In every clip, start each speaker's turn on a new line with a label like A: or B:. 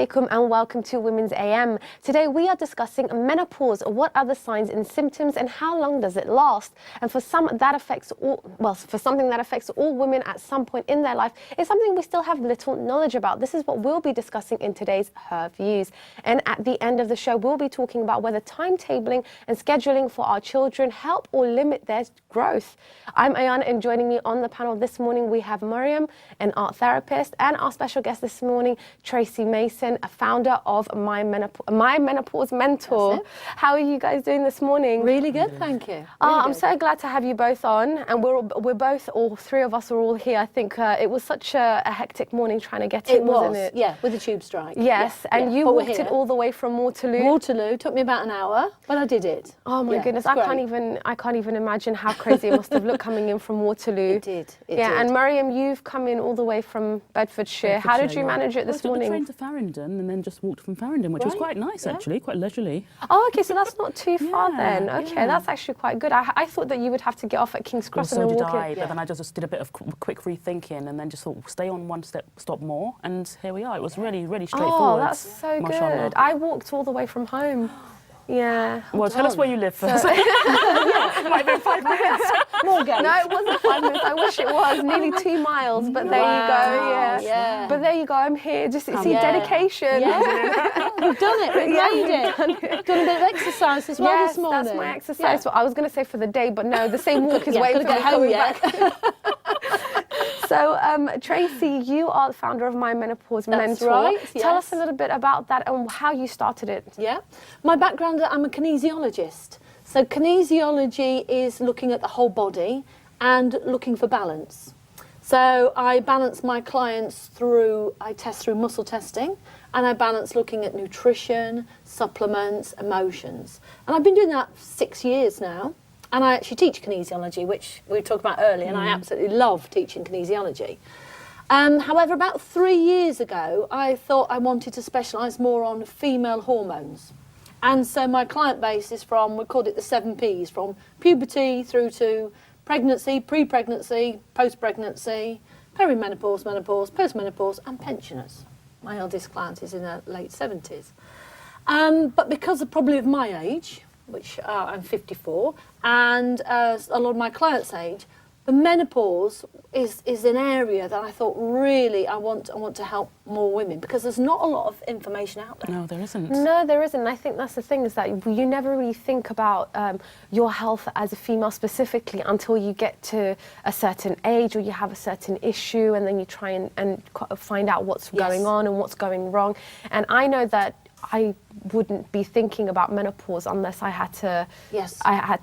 A: alaikum and welcome to Women's AM. Today we are discussing menopause. What are the signs and symptoms and how long does it last? And for something that affects all women at some point in their life, it's something we still have little knowledge about. This is what we'll be discussing in today's Her Views. And at the end of the show, we'll be talking about whether timetabling and scheduling for our children help or limit their growth. I'm Ayana, and joining me on the panel this morning, we have Mariam, an art therapist, and our special guest this morning, Tracy Mason, a founder of My Menopause Mentor. How are you guys doing this morning?
B: Really good, thank you.
A: I'm so glad to have you both on, and we're both, all three of us are all here. I think it was such a hectic morning trying to get in, wasn't it?
B: Yeah, with the tube strike.
A: Yes,
B: yeah,
A: and you walked it all the way from Waterloo.
B: Waterloo took me about an hour, but I did it.
A: Oh my goodness, I can't even imagine how crazy it must have looked coming in from Waterloo.
B: It did.
A: And Mariam, you've come in all the way from Bedfordshire. How did you manage it this morning?
C: I took the train to Farringdon and then just walked from Farringdon, which was quite nice actually, quite leisurely.
A: Oh, okay, so that's not too far then. Okay, that's actually quite good. I thought that you would have to get off at King's Cross and then walk in.
C: But then I just did a bit of quick rethinking and then just thought, stay on one stop more, and here we are. It was really straightforward.
A: Oh, that's so good. I walked all the way from home. Yeah.
C: Well, tell us where you live first. It might have been 5 minutes.
B: Morgan.
A: No, it wasn't 5 minutes. I wish it was. Nearly 2 miles, but there you go. Yeah. But there you go. I'm here. Just see dedication.
B: Yeah. We've done it. We've made it. Done a bit of exercise as well this morning.
A: That's my exercise. Well, I was going to say for the day, but no, the same walk is waiting for me
B: home yet.
A: So, Tracy, you are the founder of My Menopause Mentor.
B: That's right, yes.
A: Tell us a little bit about that and how you started it.
B: Yeah. My background, I'm a kinesiologist. So kinesiology is looking at the whole body and looking for balance. So I balance my clients I test through muscle testing, and I balance looking at nutrition, supplements, emotions. And I've been doing that for 6 years now. And I actually teach kinesiology, which we talked about earlier, and I absolutely love teaching kinesiology. However, about 3 years ago, I thought I wanted to specialise more on female hormones. And so my client base is we called it the 7 Ps, from puberty through to pregnancy, pre-pregnancy, post-pregnancy, perimenopause, menopause, postmenopause, and pensioners. My eldest client is in her late 70s. But because of probably of my age, which I'm 54, and a lot of my clients' age, the menopause is an area that I thought really I want to help more women, because there's not a lot of information out there.
C: No, there isn't.
A: No, there isn't. I think that's the thing, is that you never really think about your health as a female specifically until you get to a certain age or you have a certain issue, and then you try and find out what's going on and what's going wrong. And I know that I wouldn't be thinking about menopause unless I had to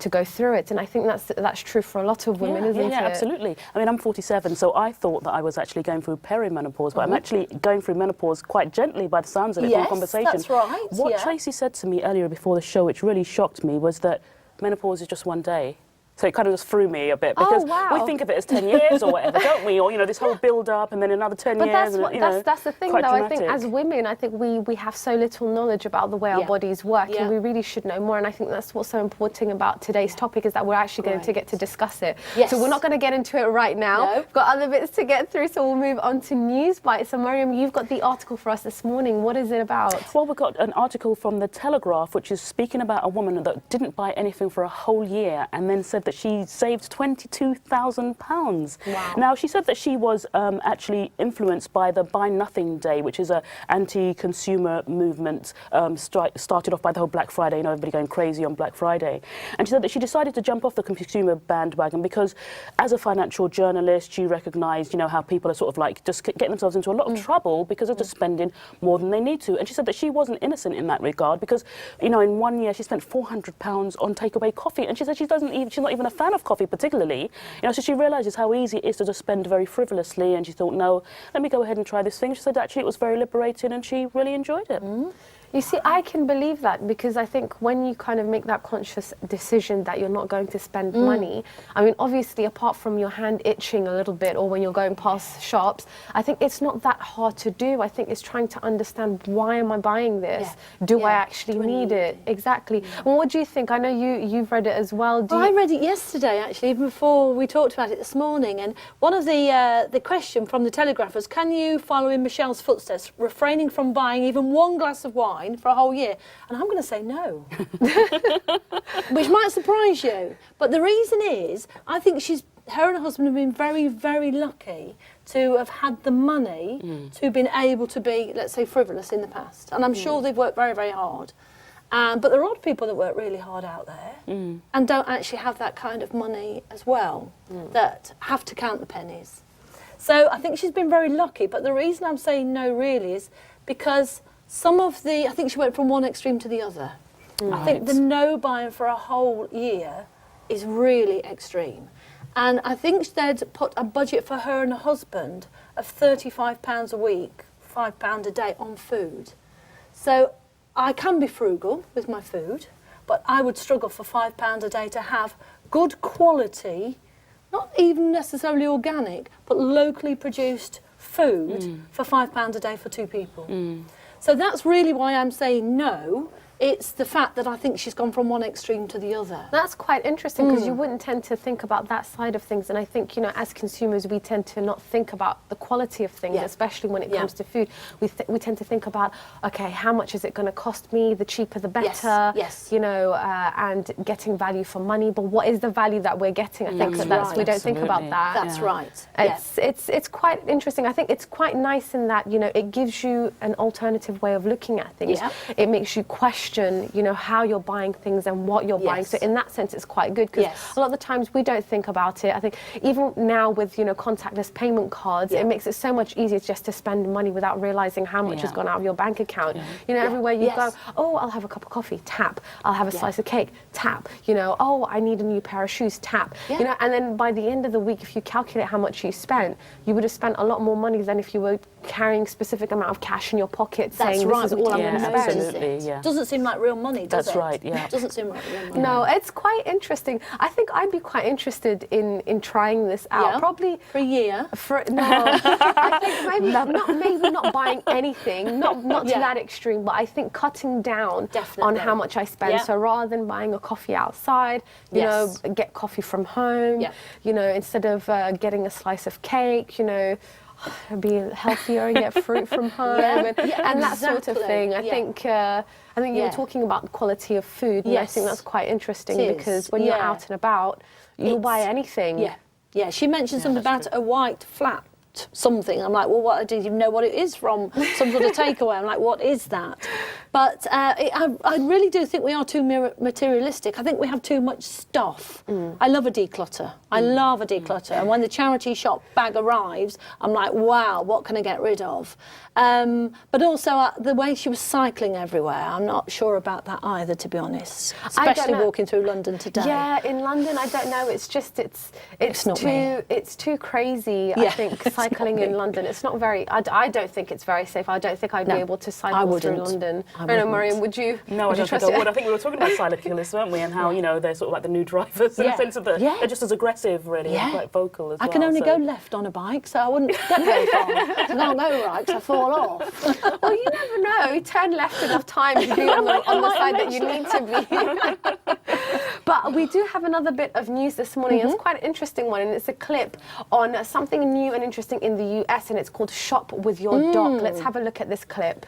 A: go through it, and I think that's true for a lot of women, isn't it?
C: Yeah, absolutely. I mean, I'm 47, so I thought that I was actually going through perimenopause, but I'm actually going through menopause quite gently by the sounds of it from conversation.
B: That's right.
C: What Tracy said to me earlier before the show, which really shocked me, was that menopause is just one day. So it kind of just threw me a bit, because we think of it as 10 years or whatever, don't we? Or, this whole build-up and then another 10 years.
A: That's the thing, though.
C: Dramatic.
A: I think as women, I think we have so little knowledge about the way our bodies work, and we really should know more. And I think that's what's so important about today's topic, is that we're actually going to get to discuss it.
B: Yes.
A: So we're not going to get into it right now.
B: No.
A: We've got other bits to get through, so we'll move on to News Bites. So, Mariam, you've got the article for us this morning. What is it about?
C: Well, we've got an article from The Telegraph, which is speaking about a woman that didn't buy anything for a whole year and then said that she saved £22,000.
A: Wow.
C: Now, she said that she was actually influenced by the Buy Nothing Day, which is an anti-consumer movement started off by the whole Black Friday, everybody going crazy on Black Friday. And she said that she decided to jump off the consumer bandwagon because, as a financial journalist, she recognised, how people are sort of like just getting themselves into a lot of trouble because of just spending more than they need to. And she said that she wasn't innocent in that regard, because, in 1 year she spent £400 on takeaway coffee, and she said she's not even a fan of coffee particularly, so she realises how easy it is to just spend very frivolously, and she thought, no, let me go ahead and try this thing. She said actually it was very liberating and she really enjoyed it.
A: You see, I can believe that because I think when you kind of make that conscious decision that you're not going to spend money, I mean, obviously, apart from your hand itching a little bit or when you're going past shops, I think it's not that hard to do. I think it's trying to understand, why am I buying this? Do I actually need it? Exactly. And what do you think? I know you've read it as well.
B: I read it yesterday, actually, even before we talked about it this morning. And one of the question from the Telegraph was, can you follow in Michelle's footsteps, refraining from buying even one glass of wine for a whole year? And I'm going to say no, which might surprise you. But the reason is, I think her and her husband have been very, very lucky to have had the money to been able to be, let's say, frivolous in the past. And I'm sure they've worked very, very hard. But there are a lot of people that work really hard out there and don't actually have that kind of money as well, that have to count the pennies. So I think she's been very lucky. But the reason I'm saying no really is because I think she went from one extreme to the other. I think the no buying for a whole year is really extreme. And I think they'd put a budget for her and her husband of £35 a week, £5 a day on food. So I can be frugal with my food, but I would struggle for £5 a day to have good quality, not even necessarily organic, but locally produced food for £5 a day for two people. So that's really why I'm saying no. It's the fact that I think she's gone from one extreme to the other.
A: That's quite interesting because you wouldn't tend to think about that side of things. And I think, you know, as consumers, we tend to not think about the quality of things, especially when it comes to food. We tend to think about, okay, how much is it going to cost me? The cheaper, the better.
B: Yes.
A: You know, and getting value for money. But what is the value that we're getting? I think we don't think about that.
B: That's right.
A: It's quite interesting. I think it's quite nice in that, you know, it gives you an alternative way of looking at things. It makes you question, you know, how you're buying things and what you're buying. So in that sense, it's quite good because a lot of the times we don't think about it. I think even now with, you know, contactless payment cards, it makes it so much easier just to spend money without realizing how much has gone out of your bank account. You know, everywhere you go, oh, I'll have a cup of coffee, tap. I'll have a slice of cake, tap. You know, oh, I need a new pair of shoes, tap. You know, and then by the end of the week, if you calculate how much you spent, you would have spent a lot more money than if you were carrying a specific amount of cash in your pocket saying this is all I'm going to spend.
C: Absolutely,
B: Doesn't seem like real money, does it?
C: That's right, yeah.
B: Doesn't seem like real money.
A: No, it's quite interesting. I think I'd be quite interested in trying this out. Probably
B: for a year.
A: I think maybe not buying anything, not to that extreme, but I think cutting down on how much I spend. So rather than buying a coffee outside, you know, get coffee from home. You know, instead of getting a slice of cake, you know, be healthier and get fruit from home and that sort of thing. I think you were talking about the quality of food, and I think that's quite interesting because when you're out and about, you'll buy anything.
B: She mentioned something about a white flat something. I'm like, well, what? I didn't even know what it is from some sort of takeaway. I'm like, what is that? But I really do think we are too materialistic. I think we have too much stuff. I love a declutter. I love a declutter. And when the charity shop bag arrives, I'm like, wow, what can I get rid of? But also the way she was cycling everywhere, I'm not sure about that either, to be honest. Especially walking through London today.
A: Yeah, in London, I don't know. It's just it's too crazy. I think cycling in London. It's not very. I don't think it's very safe. I don't think I'd be able to cycle through London. I don't know, Mariam, would you?
C: No, I don't think I would. I think we were talking about silent killers, weren't we? And how, you know, they're sort of like the new drivers in the sense of they're just as aggressive, really, and quite vocal as well.
B: I can only go left on a bike, so I wouldn't get very far. I can't go right, because I fall off.
A: Well, you never know. You turn left enough times to be on the side that you need to be. But we do have another bit of news this morning. It's quite an interesting one, and it's a clip on something new and interesting in the US, and it's called Shop with Your Doc. Let's have a look at this clip.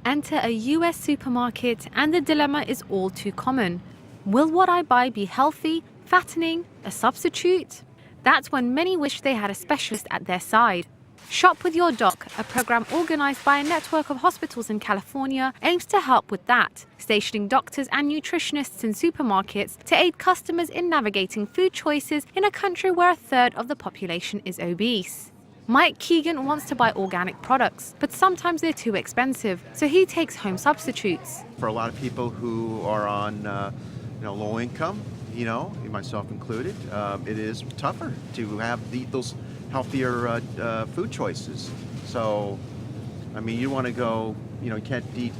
D: Enter a US supermarket and the dilemma is all too common. Will what I buy be healthy, fattening, a substitute? That's when many wish they had a specialist at their side. Shop with Your Doc, a program organized by a network of hospitals in California, aims to help with that, stationing doctors and nutritionists in supermarkets to aid customers in navigating food choices in a country where a third of the population is obese. Mike Keegan wants to buy organic products, but sometimes they're too expensive, so he takes home substitutes.
E: For a lot of people who are on low income, myself included, it is tougher to have those healthier food choices. So, I mean, you want to go, you can't eat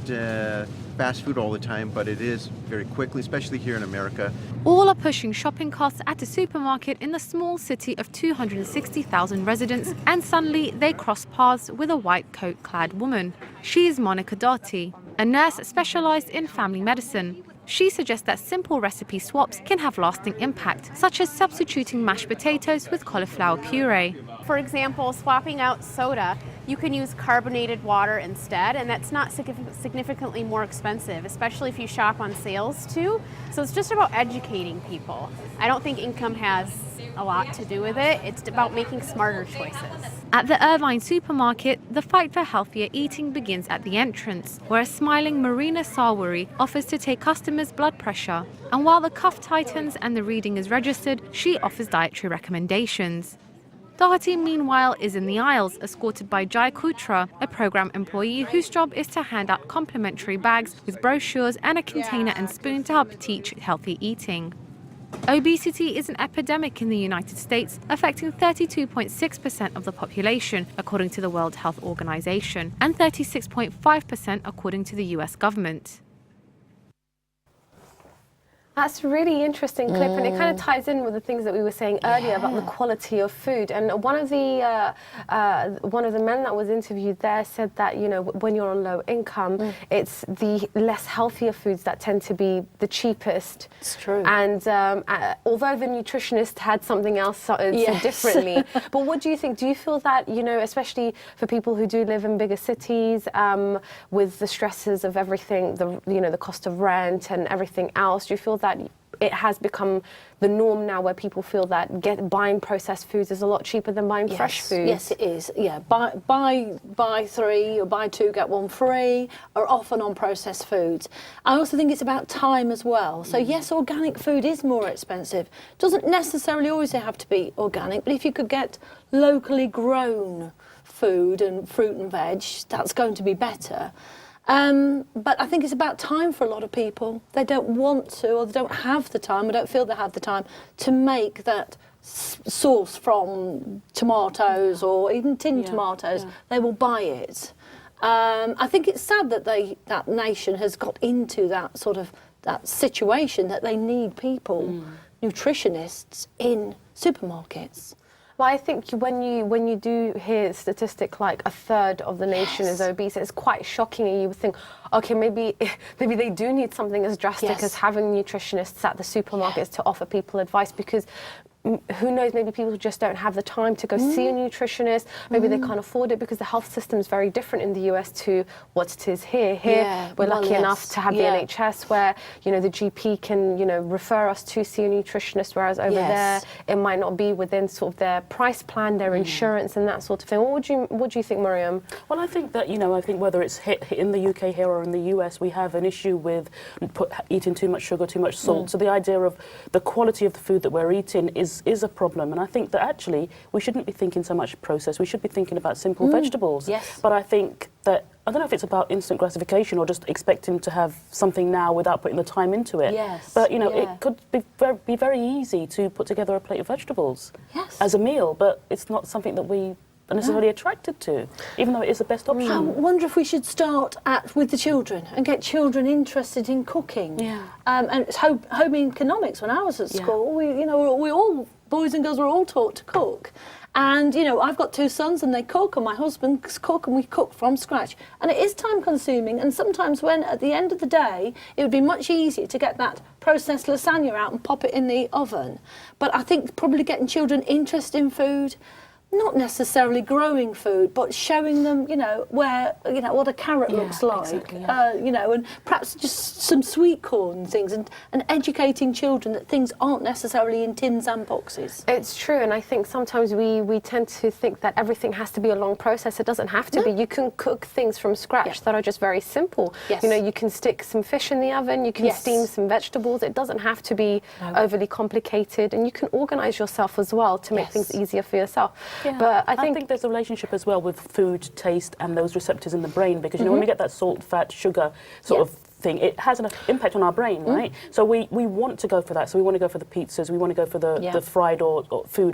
E: fast food all the time, but it is very quickly, especially here in America.
D: All are pushing shopping carts at a supermarket in the small city of 260,000 residents, and suddenly they cross paths with a white coat-clad woman. She is Monica Doty, a nurse specialized in family medicine. She suggests that simple recipe swaps can have lasting impact, such as substituting mashed potatoes with cauliflower puree.
F: For example, swapping out soda, you can use carbonated water instead, and that's not significantly more expensive, especially if you shop on sales too. So it's just about educating people. I don't think income has a lot to do with it. It's about making smarter choices.
D: At the Irvine supermarket, the fight for healthier eating begins at the entrance, where a smiling Marina Sawari offers to take customers' blood pressure. And while the cuff tightens and the reading is registered, she offers dietary recommendations. Doherty, meanwhile, is in the aisles, escorted by Jai Kutra, a program employee whose job is to hand out complimentary bags with brochures and a container and spoon to help teach healthy eating. Obesity is an epidemic in the United States, affecting 32.6% of the population, according to the World Health Organization, and 36.5% according to the US government.
A: That's a really interesting clip, and it kind of ties in with the things that we were saying earlier about the quality of food. And one of the men that was interviewed there said that when you're on low income, it's the less healthier foods that tend to be the cheapest.
B: It's true.
A: And although the nutritionist had something else said differently, but what do you think? Do you feel that especially for people who do live in bigger cities, with the stresses of everything, the cost of rent and everything else, do you feel that it has become the norm now where people feel that buying processed foods is a lot cheaper than buying fresh foods?
B: Yes, it is. Yeah, buy 3 or buy 2 get 1 free are often on processed foods. I also think it's about time as well. So yes, organic food is more expensive. Doesn't necessarily always have to be organic, but if you could get locally grown food and fruit and veg, that's going to be better. But I think it's about time for a lot of people. They don't want to, or they don't have the time, or don't feel they have the time to make that sauce from tomatoes or even tinned tomatoes. They will buy it. I think it's sad that that nation has got into that sort of that situation that they need people, nutritionists in supermarkets.
A: Well, I think when you do hear a statistic like a third of the nation is obese, it's quite shocking, and you would think, okay, maybe they do need something as drastic as having nutritionists at the supermarkets to offer people advice, because who knows, maybe people just don't have the time to go see a nutritionist. Maybe they can't afford it, because the health system is very different in the US to what it is here. We're lucky enough to have the NHS where, the GP can, refer us to see a nutritionist, whereas over there it might not be within sort of their price plan, their insurance and that sort of thing. What do you think, Miriam?
C: Well, I think that, I think whether it's in the UK here or in the US, we have an issue with eating too much sugar, too much salt. So the idea of the quality of the food that we're eating is a problem, and I think that actually we shouldn't be thinking so much process. We should be thinking about simple vegetables. But I think that, I don't know if it's about instant gratification or just expecting to have something now without putting the time into it. But it could be very easy to put together a plate of vegetables as a meal, but it's not something that we are necessarily attracted to, even though it is the best option.
B: I wonder if we should start with the children and get children interested in cooking. And it's home economics. When I was at school, we all, boys and girls, were all taught to cook. And, I've got 2 sons and they cook, and my husband's cook, and we cook from scratch. And it is time consuming, and sometimes when at the end of the day, it would be much easier to get that processed lasagna out and pop it in the oven. But I think probably getting children interested in food, not necessarily growing food, but showing them, where, what a carrot looks like, and perhaps just some sweet corn and things, and educating children that things aren't necessarily in tins and boxes.
A: It's true, and I think sometimes we tend to think that everything has to be a long process. It doesn't have to be. You can cook things from scratch that are just very simple. You can stick some fish in the oven, you can steam some vegetables. It doesn't have to be overly complicated, and you can organise yourself as well to make things easier for yourself. But I think
C: there's a relationship as well with food, taste, and those receptors in the brain, because when we get that salt, fat, sugar sort of thing, it has an impact on our brain, right? So we want to go for that. So we want to go for the pizzas, we want to go for the fried or food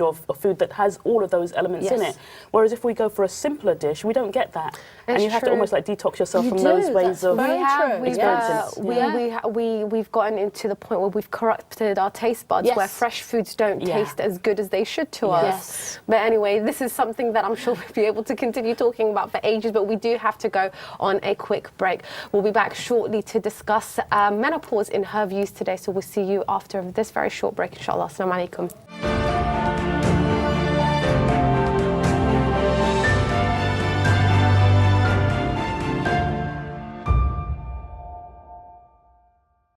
C: that has all of those elements in it. Whereas if we go for a simpler dish, we don't get that. And you have to almost like detox yourself from those ways of experiencing it.
A: We've gotten into the point where we've corrupted our taste buds, where fresh foods don't taste as good as they should to us. But anyway, this is something that I'm sure we'll be able to continue talking about for ages, but we do have to go on a quick break. We'll be back shortly to discuss menopause in her views today, so we'll see you after this very short break, inshallah. Assalamu alaikum.